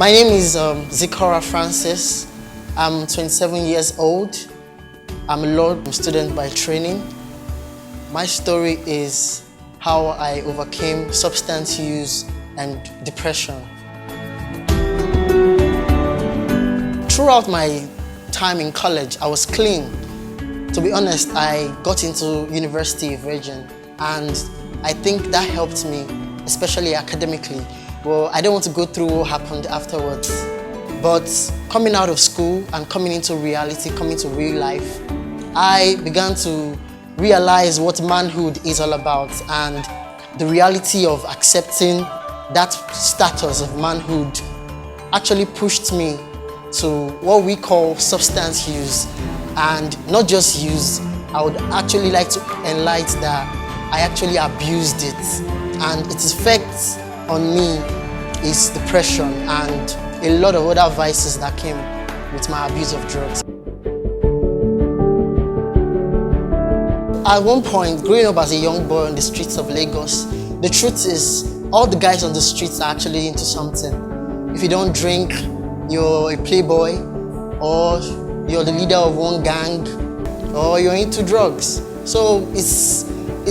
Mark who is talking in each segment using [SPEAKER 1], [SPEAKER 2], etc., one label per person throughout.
[SPEAKER 1] My name is Zikora Francis. I'm 27 years old. I'm a law student by training. My story is how I overcame substance use and depression. Throughout my time in college, I was clean. To be honest, I got into University of Virgin, and I think that helped me, especially academically. Well, I don't want to go through what happened afterwards. But coming out of school and coming into reality, coming to real life, I began to realize what manhood is all about, and the reality of accepting that status of manhood actually pushed me to what we call substance use. And not just use, I would actually like to enlighten that I actually abused it. And its effects on me is depression and a lot of other vices that came with my abuse of drugs. At one point, growing up as a young boy on the streets of Lagos, the truth is all the guys on the streets are actually into something. If you don't drink, you're a playboy, or you're the leader of one gang, or you're into drugs. So it's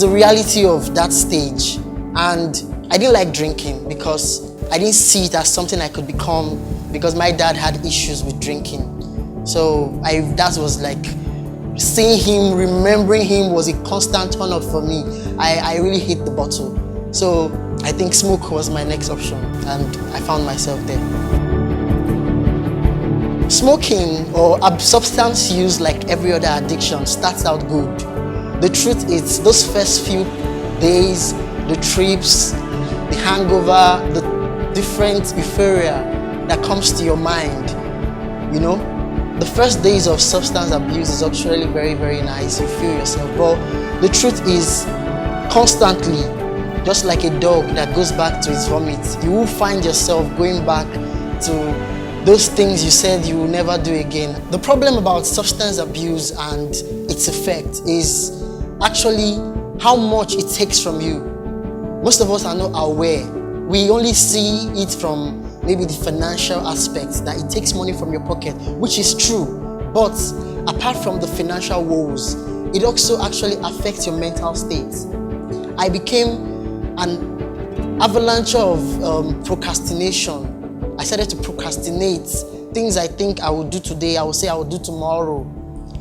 [SPEAKER 1] the reality of that stage. And I didn't like drinking because I didn't see it as something I could become, because my dad had issues with drinking. So that was like, seeing him, remembering him was a constant turn up for me. I really hate the bottle. So I think smoke was my next option, and I found myself there. Smoking or substance use, like every other addiction, starts out good. The truth is, those first few days, the trips, the hangover, the different euphoria that comes to your mind, you know, the first days of substance abuse is actually very, very nice. You feel yourself. But the truth is, constantly, just like a dog that goes back to its vomit, you will find yourself going back to those things you said you will never do again. The problem about substance abuse and its effect is actually how much it takes from you. Most of us are not aware. We only see it from maybe the financial aspects, that it takes money from your pocket, which is true. But apart from the financial woes, it also actually affects your mental state. I became an avalanche of procrastination. I started to procrastinate. Things I think I will do today, I will say I will do tomorrow.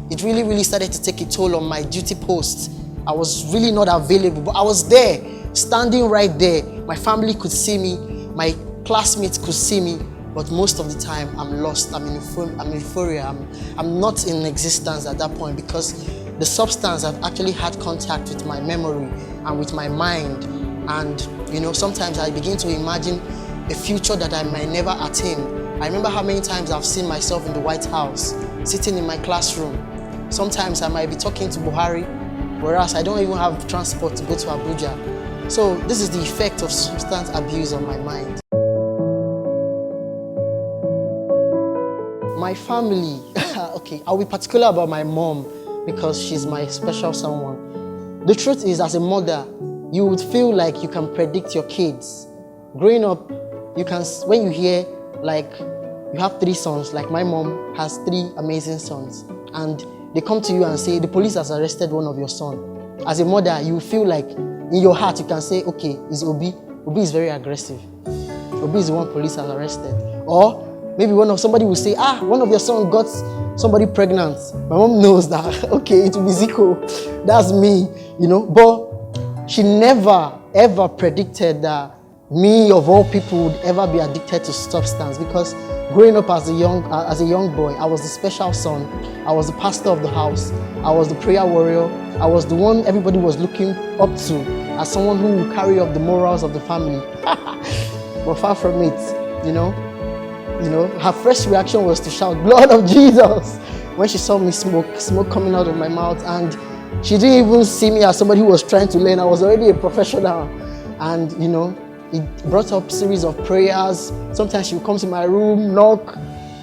[SPEAKER 1] It really, really started to take a toll on my duty post. I was really not available, but I was there, standing right there. My family could see me, my classmates could see me, but most of the time I'm lost. I'm in euphoria. I'm not in existence at that point, because the substance have actually had contact with my memory and with my mind. And you know, sometimes I begin to imagine a future that I might never attain. I remember how many times I've seen myself in the White House, sitting in my classroom. Sometimes I might be talking to Buhari, whereas I don't even have transport to go to Abuja. So this is the effect of substance abuse on my mind. My family, okay, I'll be particular about my mom because she's my special someone. The truth is, as a mother, you would feel like you can predict your kids. Growing up, you can, when you hear like you have 3 sons, like my mom has 3 amazing sons, and they come to you and say the police has arrested one of your sons. As a mother, you feel like in your heart you can say, okay, it's Obi. Obi is very aggressive. Obi is the one police has arrested. Or maybe somebody will say, one of your sons got somebody pregnant. My mom knows that, okay, it will be Zico. That's me, you know. But she never, ever predicted that me, of all people, would ever be addicted to substance, because growing up as a young boy, I was the special son. I was the pastor of the house. I was the prayer warrior. I was the one everybody was looking up to as someone who would carry up the morals of the family. But far from it, you know, her first reaction was to shout, "Blood of Jesus!" when she saw me smoke coming out of my mouth. And she didn't even see me as somebody who was trying to learn. I was already a professional. And, you know, it brought up a series of prayers. Sometimes she would come to my room, knock,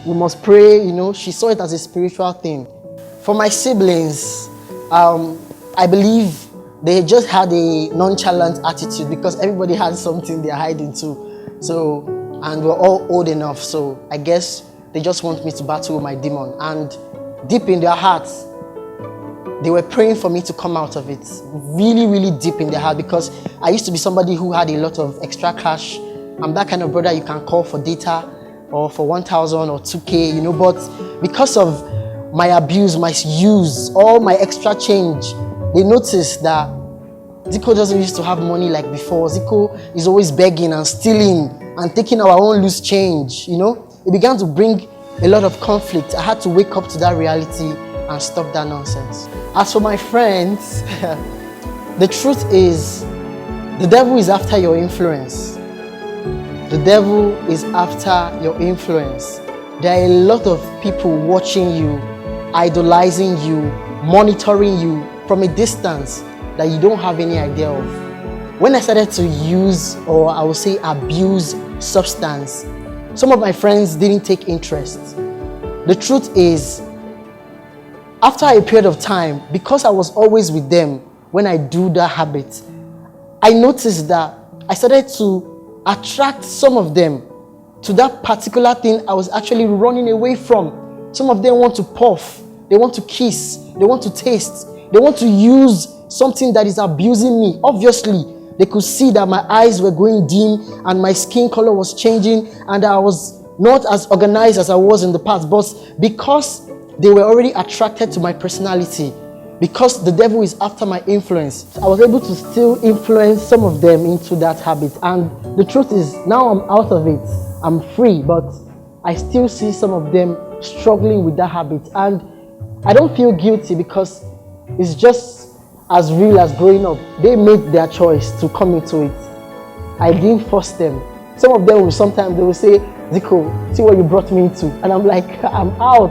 [SPEAKER 1] we must pray, you know. She saw it as a spiritual thing. For my siblings, I believe they just had a nonchalant attitude because everybody had something they're hiding too. So and we're all old enough, so I guess they just want me to battle with my demon. And deep in their hearts, they were praying for me to come out of it. Really, really deep in their heart, because I used to be somebody who had a lot of extra cash. I'm that kind of brother you can call for data or for 1,000 or 2K, you know, but because of my abuse, my use, all my extra change, they noticed that Zico doesn't used to have money like before. Zico is always begging and stealing and taking our own loose change, you know. It began to bring a lot of conflict. I had to wake up to that reality and stop that nonsense. As for my friends, the truth is, the devil is after your influence. The devil is after your influence. There are a lot of people watching you, idolizing you, monitoring you from a distance that you don't have any idea of. When I started to use, or I would say abuse, substance, some of my friends didn't take interest. The truth is, after a period of time, because I was always with them when I do that habit, I noticed that I started to attract some of them to that particular thing I was actually running away from. Some of them want to puff, they want to kiss, they want to taste, they want to use something that is abusing me. Obviously, they could see that my eyes were going dim and my skin color was changing and I was not as organized as I was in the past. But because they were already attracted to my personality, because the devil is after my influence, I was able to still influence some of them into that habit. And the truth is, now I'm out of it. I'm free, but I still see some of them struggling with that habit. And I don't feel guilty, because it's just as real as growing up. They made their choice to come into it. I didn't force them. Some of them will sometimes, they will say, Zico, see what you brought me into. And I'm like, I'm out.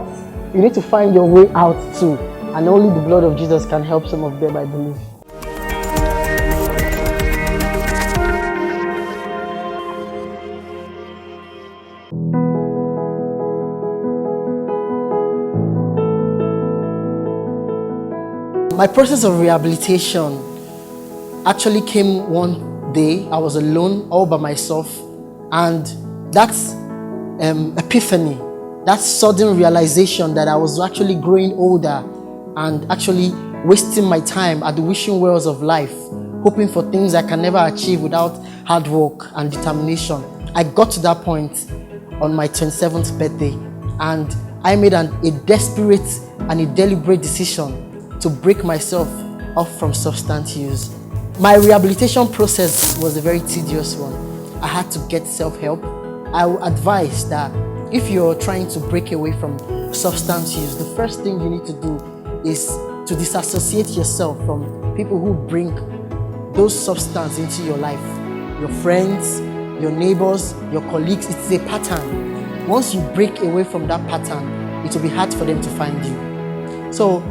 [SPEAKER 1] You need to find your way out too. And only the blood of Jesus can help some of them, I believe. My process of rehabilitation actually came one day. I was alone, all by myself, and that's epiphany, that sudden realization that I was actually growing older and actually wasting my time at the wishing wells of life, hoping for things I can never achieve without hard work and determination. I got to that point on my 27th birthday, and I made a desperate and a deliberate decision to break myself off from substance use. My rehabilitation process was a very tedious one. I had to get self-help. I would advise that if you're trying to break away from substance use, the first thing you need to do is to disassociate yourself from people who bring those substances into your life. Your friends, your neighbors, your colleagues. It's a pattern. Once you break away from that pattern, it will be hard for them to find you. So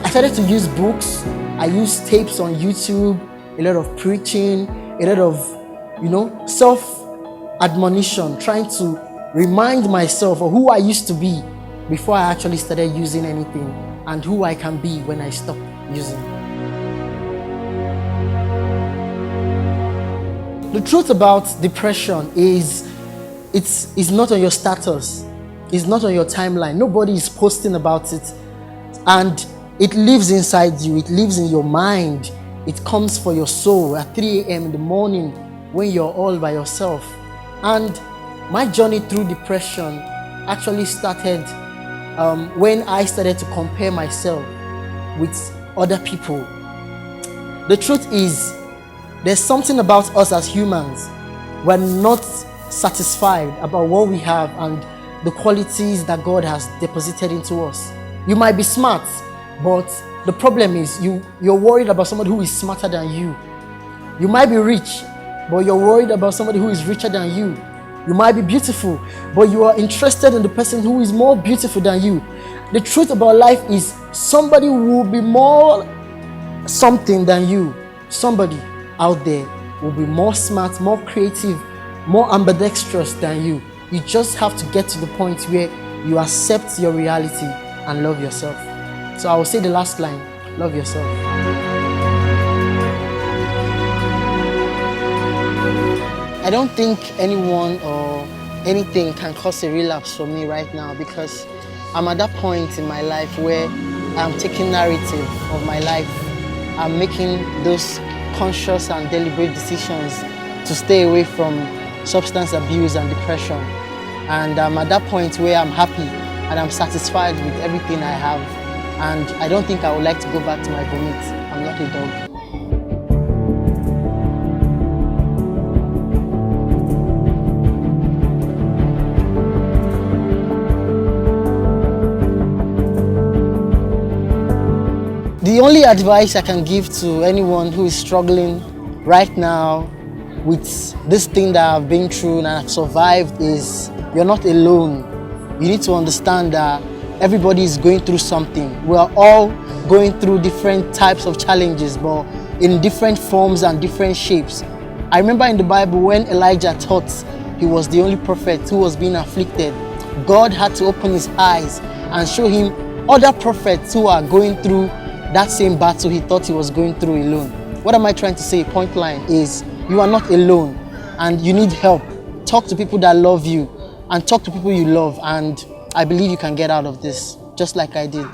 [SPEAKER 1] I started to use books. I used tapes on YouTube, a lot of preaching, a lot of, self-admonition, trying to remind myself of who I used to be before I actually started using anything, and who I can be when I stop using. The truth about depression is it's not on your status. It's not on your timeline. Nobody is posting about it. And it lives inside you. It lives in your mind. It comes for your soul at 3 a.m. in the morning when you're all by yourself. And my journey through depression actually started when I started to compare myself with other people. The truth is, there's something about us as humans. We're not satisfied about what we have and the qualities that God has deposited into us. You might be smart, but the problem is you're worried about somebody who is smarter than you. You might be rich, but you're worried about somebody who is richer than you. You might be beautiful, but you are interested in the person who is more beautiful than you. The truth about life is somebody will be more something than you. Somebody out there will be more smart, more creative, more ambidextrous than you. You just have to get to the point where you accept your reality and love yourself. So I will say the last line, love yourself. I don't think anyone or anything can cause a relapse for me right now, because I'm at that point in my life where I'm taking narrative of my life. I'm making those conscious and deliberate decisions to stay away from substance abuse and depression. And I'm at that point where I'm happy and I'm satisfied with everything I have. And I don't think I would like to go back to my vomit. I'm not a dog. The only advice I can give to anyone who is struggling right now with this thing that I've been through and I've survived is, you're not alone. You need to understand that everybody is going through something. We are all going through different types of challenges, but in different forms and different shapes. I remember in the Bible when Elijah thought he was the only prophet who was being afflicted, God had to open his eyes and show him other prophets who are going through that same battle he thought he was going through alone. What am I trying to say? Point line is, you are not alone and you need help. Talk to people that love you and talk to people you love, and I believe you can get out of this, just like I did.